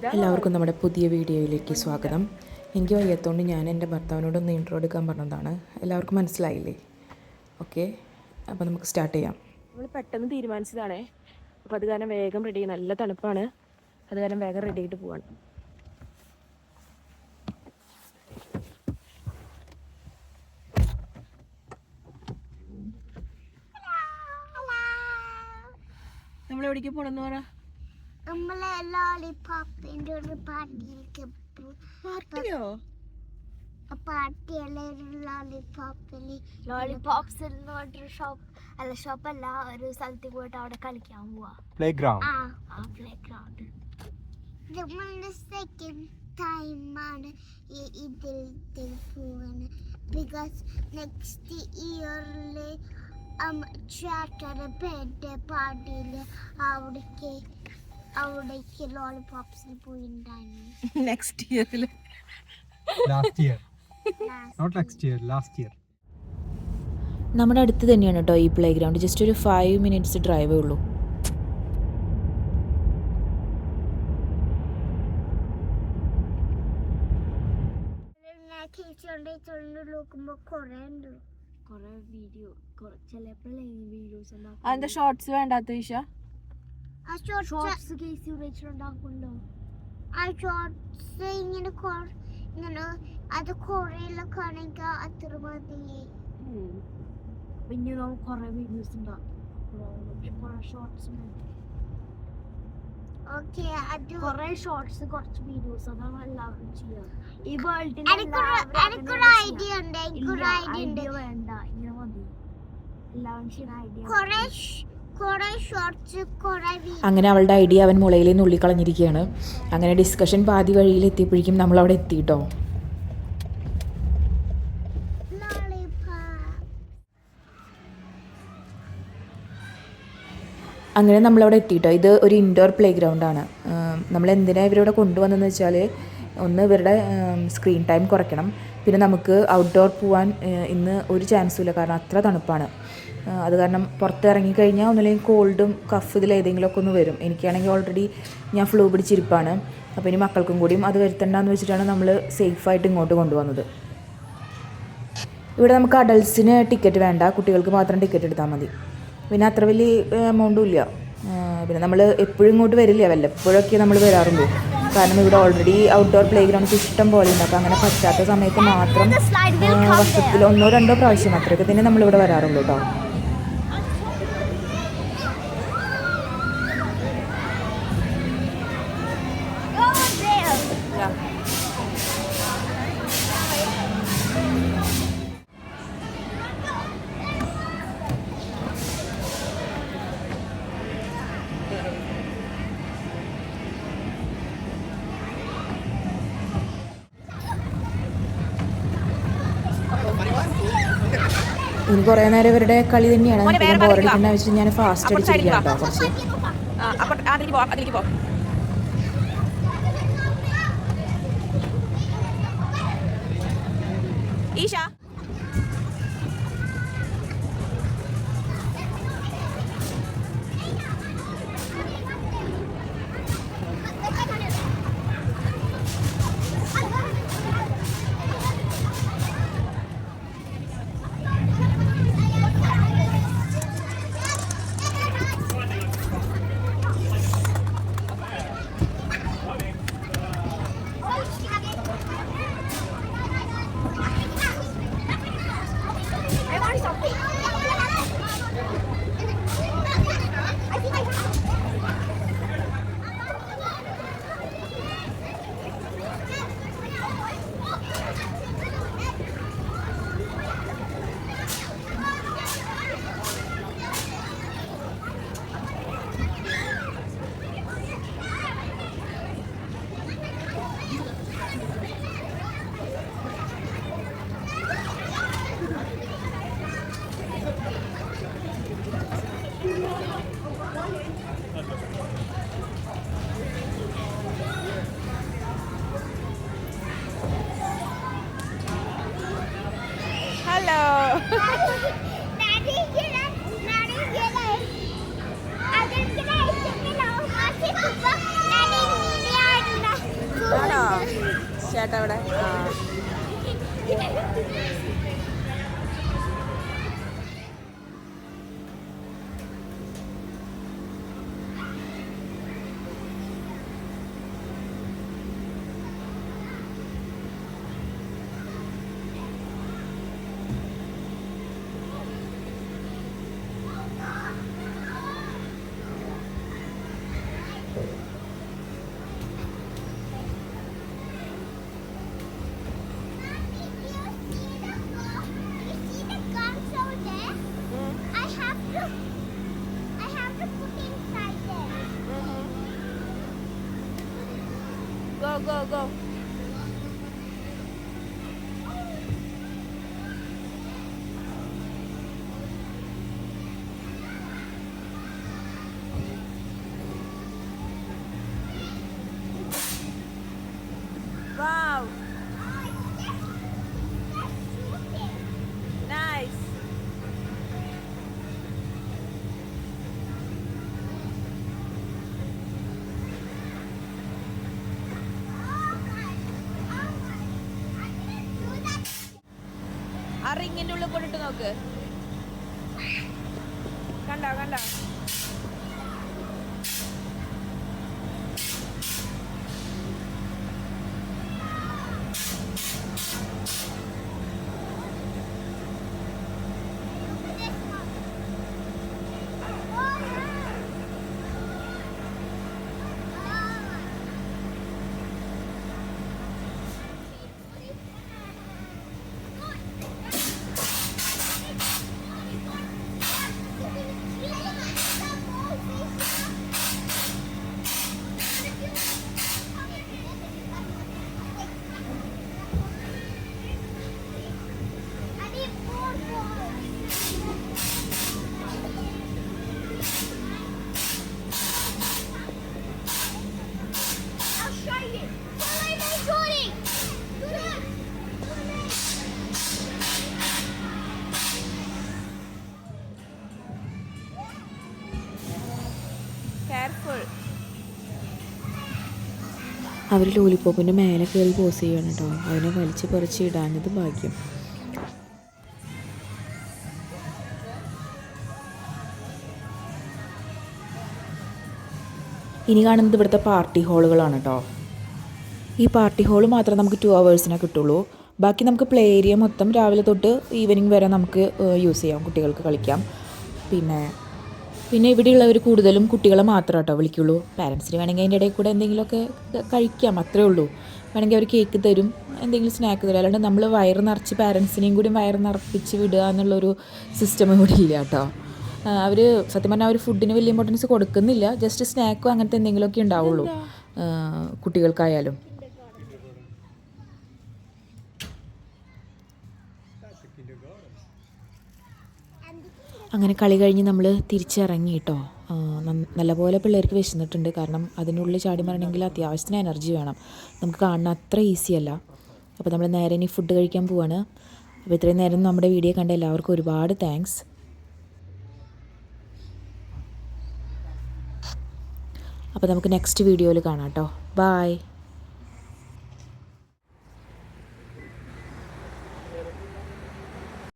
എല്ലാവർക്കും നമ്മുടെ പുതിയ വീഡിയോയിലേക്ക് സ്വാഗതം. എനിക്ക് വയ്യാത്തതുകൊണ്ട് ഞാൻ എൻ്റെ ഭർത്താവിനോടൊന്ന് ഇൻട്രോ എടുക്കാൻ പറഞ്ഞതാണ്. എല്ലാവർക്കും മനസ്സിലായില്ലേ? ഓക്കെ, അപ്പോൾ നമുക്ക് സ്റ്റാർട്ട് ചെയ്യാം. നമ്മൾ പെട്ടെന്ന് തീരുമാനിച്ചതാണേ. അപ്പോൾ അത് കാരണം വേഗം റെഡി, നല്ല തണുപ്പാണ്, അത് കാരണം വേഗം റെഡി ആയിട്ട് പോവാണ്. നമ്മളെവിടേക്ക് പോണെന്ന് പറ. നമ്മളെ ലോലിപോപ്പിന്റെ ഒരു പാർട്ടിയിലേക്ക് പാർട്ടിയോ? പാർട്ടിയല്ലേ ലോലിപോപ്സ് എന്നൊരു ഷോപ്പല്ല, ഒരു സ്ഥലത്തേക്ക് പോയിട്ട് അവിടെ കളിക്കാൻ പോവാ. Play ground. നമ്മളുടെ സെക്കൻഡ് ടൈമാണ് ഇതിൽ പോവാണ്. ബിക്കോസ് നെക്സ്റ്റ് ഇയറില് ചേട്ടന്റെ ബർത്ത്ഡേ പാർട്ടിയിൽ അവിടേക്ക് ലോളിപോപ്സിൽ പോയിട്ടുണ്ടായിരുന്നു. നെക്സ്റ്റ് ഇയറിൽ ലാസ്റ്റ് ഇയർ നമ്മുടെ അടുത്ത് തന്നെയാണ് കേട്ടോ ഈ പ്ലേ ഗ്രൗണ്ട്. ജസ്റ്റ് ഒരു 5 minutes ഡ്രൈവേ ഉള്ളൂ. അതിന്റെ ഷോർട്സ് വേണ്ടാത്ത ഈശ. ഇങ്ങനെ അത് കൊറേലൊക്കെ ആണെങ്കിൽ അത്ര മതി. പിന്നെ നമുക്ക് കുറെ വീഡിയോസ് ഉണ്ടാവും, കുറെ ഷോർട്സ് കുറച്ച് വീഡിയോസ്, അതാണ് എല്ലാവരും ചെയ്യാം. ഈ വേൾഡിൽ ഐഡിയ ഉണ്ട്, ഐഡിയ വേണ്ട, ഇങ്ങനെ മതി എല്ലാവരും ചെയ്യുന്ന ഐഡിയ. അങ്ങനെ അവളുടെ ഐഡിയ അവൻ മുളയിൽ നുള്ളിക്കളഞ്ഞിരിക്കുകയാണ്. അങ്ങനെ ഡിസ്കഷൻ പാതി വഴിയിൽ എത്തിയപ്പോഴേക്കും നമ്മളവിടെ എത്തിയിട്ടോ. അങ്ങനെ നമ്മളവിടെ എത്തിയിട്ടോ. ഇത് ഒരു ഇൻഡോർ പ്ലേ ഗ്രൗണ്ടാണ്. നമ്മൾ എന്തിനാണ് ഇവരിവിടെ കൊണ്ടുവന്നതെന്ന് വെച്ചാൽ, ഒന്ന് ഇവരുടെ സ്ക്രീൻ ടൈം കുറയ്ക്കണം, പിന്നെ നമുക്ക് ഔട്ട്ഡോർ പോകാൻ ഇന്ന് ഒരു ചാൻസും ഇല്ല, കാരണം അത്ര തണുപ്പാണ്. അത് കാരണം പുറത്ത് ഇറങ്ങിക്കഴിഞ്ഞാൽ ഒന്നുമില്ലെങ്കിൽ കോൾഡും കഫ് ഇതിൽ ഏതെങ്കിലുമൊക്കെ ഒന്ന് വരും. എനിക്കാണെങ്കിൽ ഓൾറെഡി ഞാൻ ഫ്ലൂ പിടിച്ചിരിപ്പാണ്. അപ്പോൾ ഇനി മക്കൾക്കും കൂടിയും അത് വരുത്തണ്ടെന്ന് വെച്ചിട്ടാണ് നമ്മൾ സേഫായിട്ട് ഇങ്ങോട്ട് കൊണ്ടുവന്നത്. ഇവിടെ നമുക്ക് അഡൾട്ട്സിന് ടിക്കറ്റ് വേണ്ട, കുട്ടികൾക്ക് മാത്രം ടിക്കറ്റ് എടുത്താൽ മതി. പിന്നെ അത്ര വലിയ എമൗണ്ടും ഇല്ല. പിന്നെ നമ്മൾ എപ്പോഴും ഇങ്ങോട്ട് വരില്ല, വല്ലപ്പോഴൊക്കെ നമ്മൾ വരാറുള്ളൂ. കാരണം ഇവിടെ ഓൾറെഡി ഔട്ട്ഡോർ പ്ലേ ഗ്രൗണ്ട്സ് ഇഷ്ടം പോലെ ഉണ്ട്. അപ്പോൾ അങ്ങനെ പറ്റാത്ത സമയത്ത് മാത്രം വർഷത്തിൽ 1-2 പ്രാവശ്യം അത്രയൊക്കെ തന്നെ നമ്മളിവിടെ വരാറുള്ളൂ കേട്ടോ. ഇനി കുറേ നേരം ഇവരുടെ കളി തന്നെയാണ്. പിന്നെ ബോറടിക്കുന്ന വെച്ചിട്ട് ഞാൻ ഫാസ്റ്റ് അടിച്ചിരിക്കുകയാണ് കേട്ടോ കുറച്ച്. ഈശ ആണോ ചേട്ടാ അവിടെ ആ go. Wow. Nice. ആ റിങ്ങിന്റെ ഉള്ളിൽ കൊണ്ടിട്ട് നോക്ക്. കണ്ടോ അവർ ലോലിപ്പോപ്പിൻ്റെ മേലെ കയറി പോസ് ചെയ്യണം കേട്ടോ. അതിനെ വലിച്ച് പറിച്ച് ഇടാഞ്ഞത് ഭാഗ്യം. ഇനി കാണുന്നത് ഇവിടുത്തെ പാർട്ടി ഹാളുകളാണ് കേട്ടോ. ഈ പാർട്ടി ഹാൾ മാത്രം നമുക്ക് 2 hours കിട്ടുള്ളൂ. ബാക്കി നമുക്ക് പ്ലേ ഏരിയ മൊത്തം രാവിലെ തൊട്ട് ഈവനിങ് വരെ നമുക്ക് യൂസ് ചെയ്യാം, കുട്ടികൾക്ക് കളിക്കാം. പിന്നെ ഇവിടെയുള്ളവർ കൂടുതലും കുട്ടികളെ മാത്രം കേട്ടോ വിളിക്കുള്ളൂ. പാരൻസിന് വേണമെങ്കിൽ അതിൻ്റെ ഇടയിൽ കൂടെ എന്തെങ്കിലുമൊക്കെ കഴിക്കാം, അത്രേ ഉള്ളൂ. വേണമെങ്കിൽ അവർ കേക്ക് തരും, എന്തെങ്കിലും സ്നാക്ക് തരും. അല്ലാണ്ട് നമ്മൾ വയറ് നിറച്ച് പാരൻസിനെയും കൂടി വയറ് നിറപ്പിച്ച് വിടുക എന്നുള്ളൊരു സിസ്റ്റം ഇവിടെ ഇല്ല കേട്ടോ. അവർ സത്യം പറഞ്ഞാൽ അവർ ഫുഡിന് വലിയ ഇമ്പോർട്ടൻസ് കൊടുക്കുന്നില്ല. ജസ്റ്റ് സ്നാക്കും അങ്ങനത്തെ എന്തെങ്കിലുമൊക്കെ ഉണ്ടാവുള്ളൂ കുട്ടികൾക്കായാലും. അങ്ങനെ കളി കഴിഞ്ഞ് നമ്മൾ തിരിച്ചിറങ്ങി കേട്ടോ. നല്ലപോലെ പിള്ളേർക്ക് വിശന്നിട്ടുണ്ട്. കാരണം അതിനുള്ളിൽ ചാടി മറണമെങ്കിൽ അത്യാവശ്യത്തിന് എനർജി വേണം. നമുക്ക് കാണുന്ന അത്ര ഈസി അല്ല. അപ്പോൾ നമ്മൾ നേരെ ഇനി ഫുഡ് കഴിക്കാൻ പോവാണ്. അപ്പോൾ ഇത്രയും നേരം നമ്മുടെ വീഡിയോ കണ്ട എല്ലാവർക്കും ഒരുപാട് താങ്ക്സ്. അപ്പോൾ നമുക്ക് നെക്സ്റ്റ് വീഡിയോയിൽ കാണാം കേട്ടോ. ബൈ.